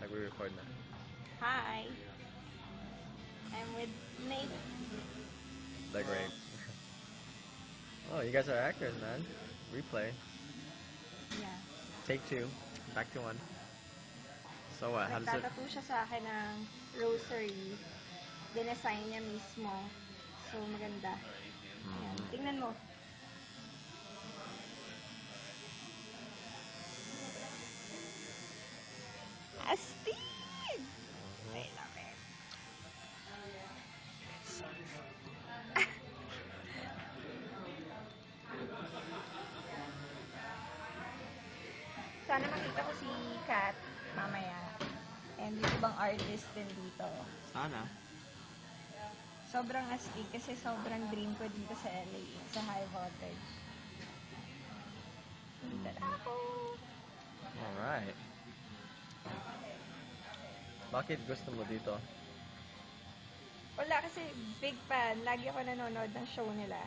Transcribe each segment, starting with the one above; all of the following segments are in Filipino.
Nagre-record na. Hi. I'm with Nate. The great. Oh, you guys are actors, man. Replay. Yeah. Take two. Back to one. So what? How does it? Nagtatattoo siya sa akin ng rosary. Dinesign niya mismo. So, maganda. Ayan. Tingnan mo. Astig! I love it. Sana makita ko si Kat mamaya. And yung ibang artist din dito. Sana. Sobrang astig kasi sobrang dream ko dito sa LA, sa High Voltage. Dito na ako. Alright. Bakit gusto mo dito? Wala kasi big fan. Lagi ako nanonood ng show nila.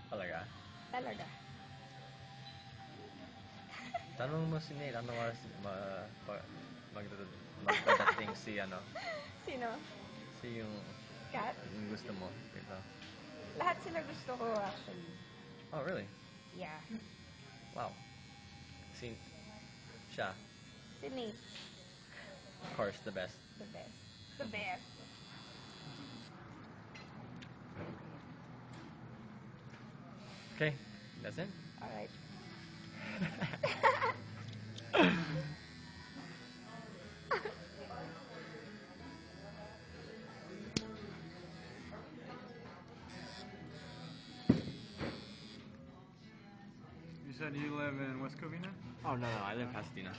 Talaga? Talaga. Tanong mo si Nate, ano oras magdadating si ano? Sino? Si yung Kat? gusto mo dito. Lahat sila gusto ko actually. Oh, really? Yeah. Wow. Siya. Si Nate. Of course, the best. The best. The best. Okay, that's it. Alright. You said you live in West Covina? Oh, no, I live in Pasadena.